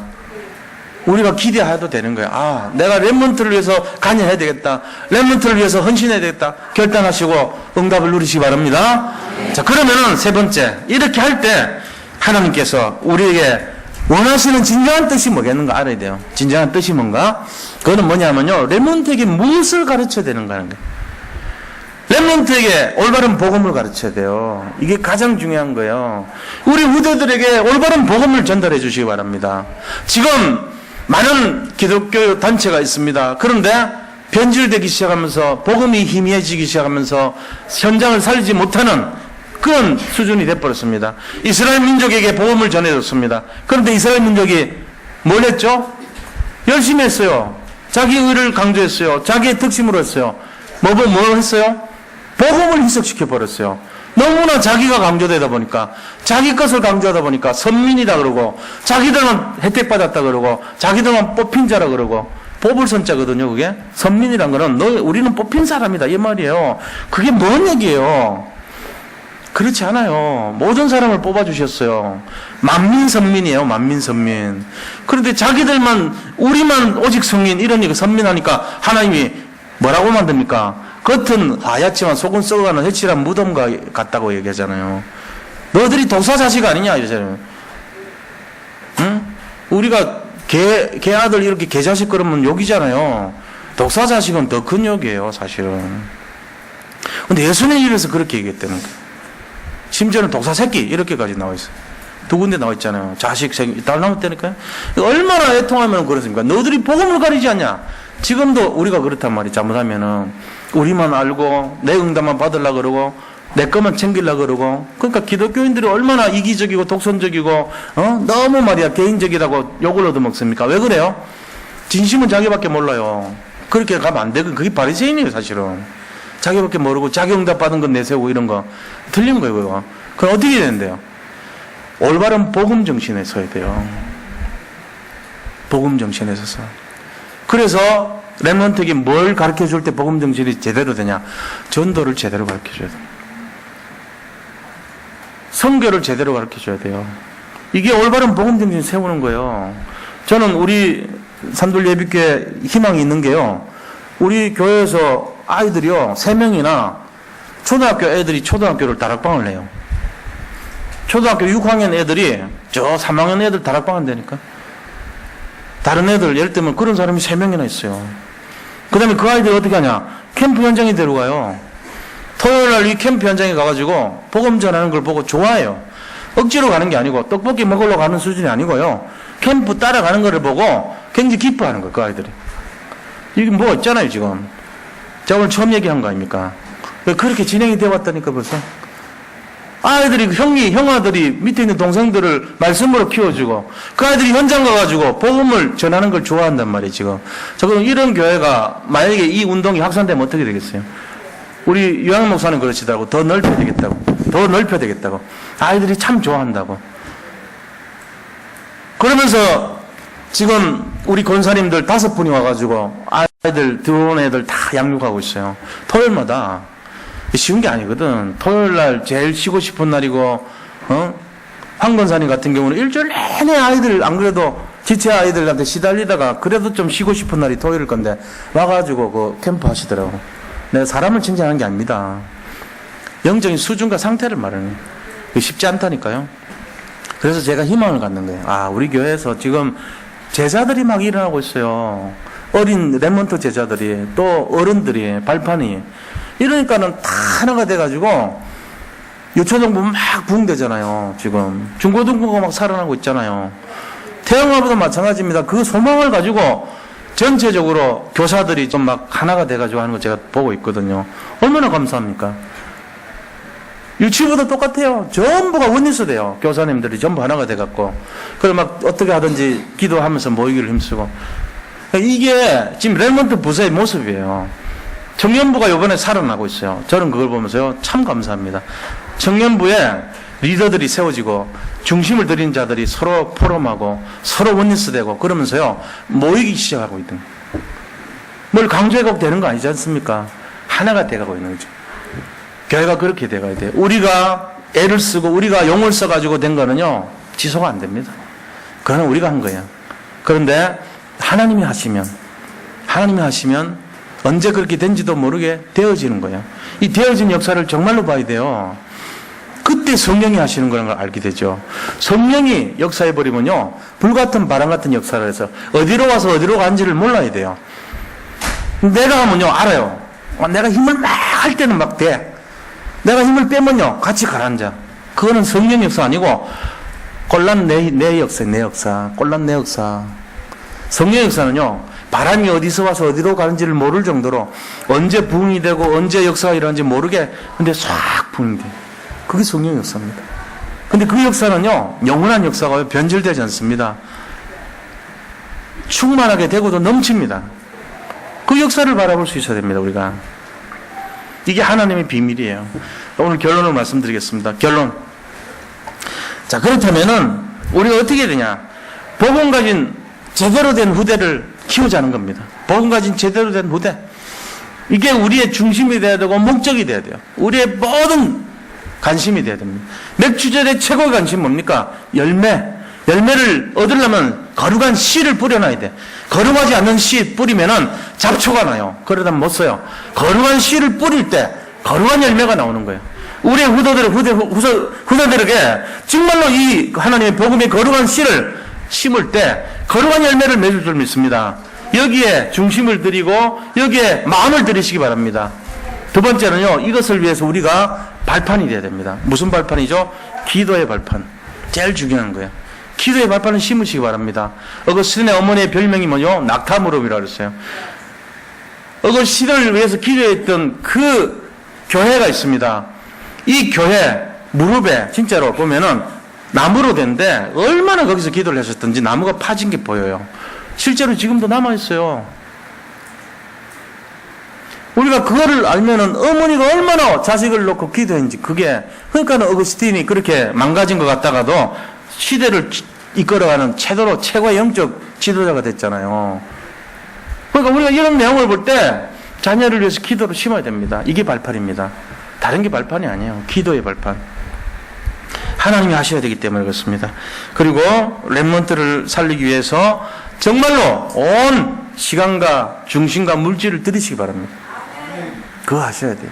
우리가 기대해도 되는 거예요. 아, 내가 렘넌트를 위해서 간여해야 되겠다. 렘넌트를 위해서 헌신해야 되겠다. 결단하시고 응답을 누리시기 바랍니다. 자, 그러면은 세 번째. 이렇게 할 때 하나님께서 우리에게 원하시는 진정한 뜻이 뭐겠는가 알아야 돼요. 진정한 뜻이 뭔가? 그거는 뭐냐면요. 렘넌트에게 무엇을 가르쳐야 되는가 하는 거예요. 렘넌트에게 올바른 복음을 가르쳐야 돼요. 이게 가장 중요한 거예요. 우리 후대들에게 올바른 복음을 전달해 주시기 바랍니다. 지금 많은 기독교 단체가 있습니다. 그런데 변질되기 시작하면서 복음이 희미해지기 시작하면서 현장을 살리지 못하는 그런 수준이 되어버렸습니다. 이스라엘 민족에게 복음을 전해줬습니다. 그런데 이스라엘 민족이 뭘 했죠? 열심히 했어요. 자기 의를 강조했어요. 자기의 특심으로 했어요. 뭘 했어요? 복음을 희석시켜 버렸어요. 너무나 자기가 강조되다 보니까 자기 것을 강조하다 보니까 선민이다 그러고 자기들은 혜택받았다 그러고 자기들만 뽑힌 자라 그러고 뽑을 선자거든요. 그게 선민이란 거는 우리는 뽑힌 사람이다 이 말이에요. 그게 뭔 얘기예요? 그렇지 않아요. 모든 사람을 뽑아주셨어요. 만민선민이에요. 만민선민. 그런데 자기들만 우리만 오직 성민 이러니까 선민하니까 하나님이 뭐라고 만듭니까? 겉은 하얗지만 속은 썩어가는 해칠한 무덤 같다고 얘기하잖아요. 너희들이 독사자식 아니냐 이러잖아요. 응? 우리가 개 아들 이렇게 개자식 그러면 욕이잖아요. 독사자식은 더 큰 욕이에요 사실은. 근데 예수님이 이래서 그렇게 얘기했다는 거예요. 심지어는 독사새끼 이렇게까지 나와 있어요. 2군데 나와 있잖아요. 자식, 딸 나왔다니까요. 얼마나 애통하면 그렇습니까? 너희들이 복음을 가리지 않냐? 지금도 우리가 그렇단 말이에요. 잘못하면은 우리만 알고 내 응답만 받으려고 그러고 내 것만 챙기려고 그러고. 그러니까 기독교인들이 얼마나 이기적이고 독선적이고 너무 말이야 개인적이라고 욕을 얻어먹습니까? 왜 그래요? 진심은 자기밖에 몰라요. 그렇게 가면 안 되고 그게 바리새인이에요 사실은. 자기밖에 모르고 자기 응답 받은 건 내세우고 이런 거 틀린 거예요. 그거. 그럼 어떻게 되는데요? 올바른 복음 정신에 서야 돼요. 복음 정신에 서서. 그래서 렘넌트에게 뭘 가르쳐 줄 때 복음 정신이 제대로 되냐? 전도를 제대로 가르쳐 줘야 돼요. 선교를 제대로 가르쳐 줘야 돼요. 이게 올바른 복음 정신 세우는 거예요. 저는 우리 산돌 예비교회 희망이 있는 게요. 우리 교회에서 아이들이요 3명이나 초등학교 애들이 초등학교를 다락방을 해요. 초등학교 6학년 애들이 저 3학년 애들 다락방 한다니까. 다른 애들 예를 들면 그런 사람이 3명이나 있어요. 그 다음에 그 아이들이 어떻게 하냐? 캠프 현장에 데려가요. 토요일날 이 캠프 현장에 가가지고 복음 전하는 걸 보고 좋아해요. 억지로 가는 게 아니고 떡볶이 먹으러 가는 수준이 아니고요. 캠프 따라가는 거를 보고 굉장히 기뻐하는 거예요. 그 아이들이. 이게 뭐 있잖아요 지금. 제가 오늘 처음 얘기한 거 아닙니까? 그렇게 진행이 되어 왔다니까 벌써. 아이들이 형아들이 밑에 있는 동생들을 말씀으로 키워주고 그 아이들이 현장 가가지고 복음을 전하는 걸 좋아한단 말이에요 지금. 저 그럼 이런 교회가 만약에 이 운동이 확산되면 어떻게 되겠어요? 우리 유양 목사는 그러시더라고. 더 넓혀야 되겠다고. 더 넓혀야 되겠다고. 아이들이 참 좋아한다고. 그러면서 지금 우리 권사님들 5분이 와가지고 아이들 들어온 애들 다 양육하고 있어요. 토요일마다. 쉬운 게 아니거든. 토요일날 제일 쉬고 싶은 날이고 황 권사님 같은 경우는 일주일 내내 아이들 안 그래도 지체 아이들한테 시달리다가 그래도 좀 쉬고 싶은 날이 토요일일 건데 와가지고 그 캠프 하시더라고. 내가 사람을 칭찬하는 게 아닙니다. 영적인 수준과 상태를 말하는 거예요. 쉽지 않다니까요. 그래서 제가 희망을 갖는 거예요. 아, 우리 교회에서 지금 제자들이 막 일어나고 있어요. 어린 렘넌트 제자들이 또 어른들이 발판이 이러니까는 다 하나가 돼가지고 유초등부 막 부흥되잖아요. 지금 중고등부가 막 살아나고 있잖아요. 태영아보다 마찬가지입니다. 그 소망을 가지고 전체적으로 교사들이 좀 막 하나가 돼가지고 하는 거 제가 보고 있거든요. 얼마나 감사합니까? 유치부도 똑같아요. 전부가 원리스 돼요. 교사님들이 전부 하나가 돼갖고. 그걸 막 어떻게 하든지 기도하면서 모이기를 힘쓰고. 이게 지금 렘넌트 부서의 모습이에요. 청년부가 이번에 살아나고 있어요. 저는 그걸 보면서요. 참 감사합니다. 청년부에 리더들이 세워지고 중심을 들인 자들이 서로 포럼하고 서로 원리스 되고 그러면서요. 모이기 시작하고 있던 거예요. 뭘 강조해갖고 되는 거 아니지 않습니까? 하나가 돼가고 있는 거죠. 교회가 그렇게 돼가야 돼요. 우리가 애를 쓰고 우리가 용을 써가지고 된 거는요. 지소가 안 됩니다. 그거는 우리가 한 거예요. 그런데 하나님이 하시면 언제 그렇게 된지도 모르게 되어지는 거예요. 이 되어진 역사를 정말로 봐야 돼요. 그때 성령이 하시는 거라는 걸 알게 되죠. 성령이 역사해버리면요. 불같은 바람 같은 역사를 해서 어디로 와서 어디로 간지를 몰라야 돼요. 내가 하면요. 알아요. 내가 힘을 막 할 때는 막 돼. 내가 힘을 빼면요. 같이 가라앉아. 그거는 성령 역사 아니고 꼴난 내 역사. 꼴난 내 역사. 성령 역사는요. 바람이 어디서 와서 어디로 가는지를 모를 정도로 언제 부흥이 되고 언제 역사가 일어나는지 모르게 근데 싹 부흥이 돼. 그게 성령 역사입니다. 근데 그 역사는요. 영원한 역사가 변질되지 않습니다. 충만하게 되고도 넘칩니다. 그 역사를 바라볼 수 있어야 됩니다. 우리가. 이게 하나님의 비밀이에요. 오늘 결론을 말씀드리겠습니다. 결론. 자, 그렇다면은 우리가 어떻게 해야 되냐? 복음 가진 제대로 된 후대를 키우자는 겁니다. 복음 가진 제대로 된 후대. 이게 우리의 중심이 돼야 되고 목적이 돼야 돼요. 우리의 모든 관심이 돼야 됩니다. 맥주절의 최고의 관심은 뭡니까? 열매를 얻으려면 거룩한 씨를 뿌려놔야 돼. 거룩하지 않는 씨 뿌리면은 잡초가 나요. 그러다 못 써요. 거룩한 씨를 뿌릴 때 거룩한 열매가 나오는 거예요. 우리의 후대들에게 정말로 이 하나님의 복음의 거룩한 씨를 심을 때 거룩한 열매를 맺을 줄 믿습니다. 여기에 중심을 들이고 여기에 마음을 들이시기 바랍니다. 두 번째는요. 이것을 위해서 우리가 발판이 돼야 됩니다. 무슨 발판이죠? 기도의 발판. 제일 중요한 거예요. 기도의 발판을 심으시기 바랍니다. 어거스틴의 어머니의 별명이 뭐죠? 낙타무릎이라고 그랬어요. 어거스틴을 위해서 기도했던 그 교회가 있습니다. 이 교회 무릎에 진짜로 보면은 나무로 된데 얼마나 거기서 기도를 하셨던지 나무가 파진 게 보여요. 실제로 지금도 남아있어요. 우리가 그거를 알면은 어머니가 얼마나 자식을 놓고 기도했는지 그게, 그러니까는 어거스틴이 그렇게 망가진 것 같다가도 시대를 이끌어가는 최고의 영적 지도자가 됐잖아요. 그러니까 우리가 이런 내용을 볼 때 자녀를 위해서 기도를 심어야 됩니다. 이게 발판입니다. 다른 게 발판이 아니에요. 기도의 발판. 하나님이 하셔야 되기 때문에 그렇습니다. 그리고 렘넌트를 살리기 위해서 정말로 온 시간과 중심과 물질을 들이시기 바랍니다. 그거 하셔야 돼요.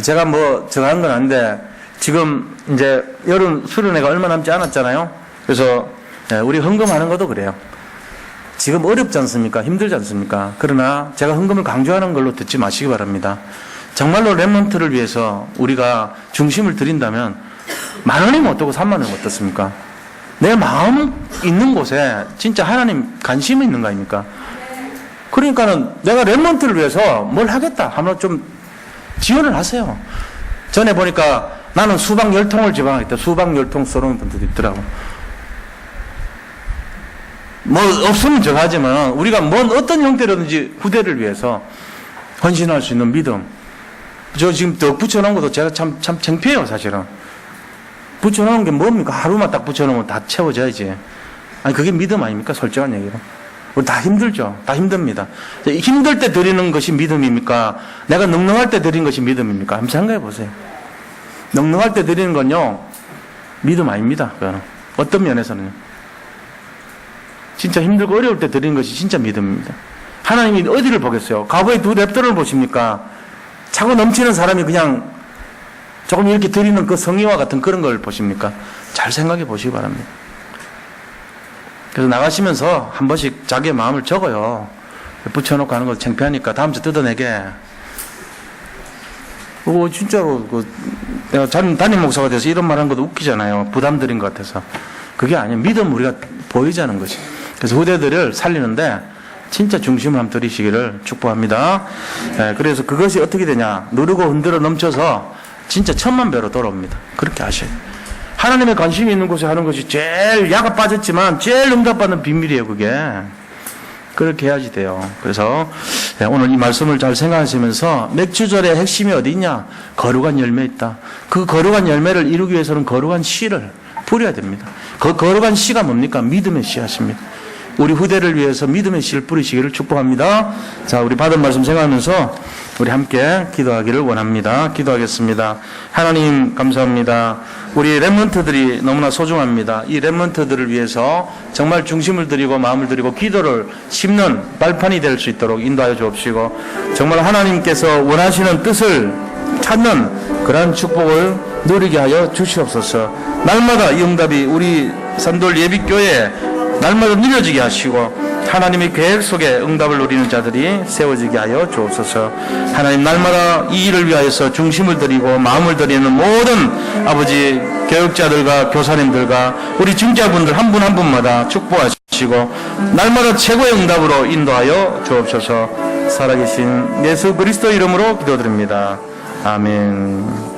제가 뭐 정한 건 아닌데 지금 이제 여름 수련회가 얼마 남지 않았잖아요. 그래서 우리 헌금하는 것도 그래요. 지금 어렵지 않습니까? 힘들지 않습니까? 그러나 제가 헌금을 강조하는 걸로 듣지 마시기 바랍니다. 정말로 렘넌트를 위해서 우리가 중심을 들인다면 10,000원이면 어떻고 30,000원이면 어떻습니까? 내 마음 있는 곳에 진짜 하나님 관심이 있는 거 아닙니까? 그러니까는 내가 렘넌트를 위해서 뭘 하겠다 하면 좀 지원을 하세요. 전에 보니까 나는 수박 10통을 지원하겠다. 수박 10통 쏘는 분들도 있더라고. 뭐 없으면 정하지만 우리가 뭔 어떤 형태로든지 후대를 위해서 헌신할 수 있는 믿음. 저 지금 더 붙여놓은 것도 제가 참 창피해요, 사실은. 붙여놓은 게 뭡니까? 하루만 딱 붙여놓으면 다 채워져야지. 아니, 그게 믿음 아닙니까? 솔직한 얘기로. 우리 다 힘들죠. 다 힘듭니다. 힘들 때 드리는 것이 믿음입니까? 내가 넉넉할 때 드리는 것이 믿음입니까? 한번 생각해 보세요. 넉넉할 때 드리는 건요, 믿음 아닙니다. 그거는. 어떤 면에서는요. 진짜 힘들고 어려울 때 드리는 것이 진짜 믿음입니다. 하나님이 어디를 보겠어요? 과거의 두 랩터를 보십니까? 차고 넘치는 사람이 그냥 조금 이렇게 드리는 그 성의와 같은 그런 걸 보십니까? 잘 생각해 보시기 바랍니다. 그래서 나가시면서 한 번씩 자기의 마음을 적어요. 붙여놓고 하는 거 창피하니까 다음 주 뜯어내게. 진짜로 내가 담임 목사가 돼서 이런 말 한 것도 웃기잖아요. 부담드린 것 같아서. 그게 아니에요. 믿음 우리가 보이자는 것이. 그래서 후대들을 살리는데 진짜 중심을 한번 들이시기를 축복합니다. 그래서 그것이 어떻게 되냐. 누르고 흔들어 넘쳐서 진짜 10,000,000배로 돌아옵니다. 그렇게 하셔야 돼요. 하나님의 관심이 있는 곳에 하는 것이 제일 야가 빠졌지만 제일 응답받는 비밀이에요. 그게. 그렇게 해야지 돼요. 그래서 오늘 이 말씀을 잘 생각하시면서 맥주절의 핵심이 어디 있냐. 거룩한 열매 있다. 그 거룩한 열매를 이루기 위해서는 거룩한 씨를 뿌려야 됩니다. 그 거룩한 씨가 뭡니까? 믿음의 씨앗입니다. 우리 후대를 위해서 믿음의 씨를 뿌리시기를 축복합니다. 자, 우리 받은 말씀 생각하면서 우리 함께 기도하기를 원합니다. 기도하겠습니다. 하나님 감사합니다. 우리 렘넌트들이 너무나 소중합니다. 이 렘넌트들을 위해서 정말 중심을 들이고 마음을 들이고 기도를 심는 발판이 될 수 있도록 인도하여 주옵시고 정말 하나님께서 원하시는 뜻을 찾는 그러한 축복을 누리게 하여 주시옵소서. 날마다 이 응답이 우리 산돌 예비교회에 날마다 누려지게 하시고 하나님의 계획 속에 응답을 누리는 자들이 세워지게 하여 주옵소서. 하나님 날마다 이 일을 위하여서 중심을 들이고 마음을 들이는 모든 아버지 교육자들과 교사님들과 우리 중자분들 한 분 한 분마다 축복하시고 날마다 최고의 응답으로 인도하여 주옵소서. 살아계신 예수 그리스도 이름으로 기도드립니다. 아멘.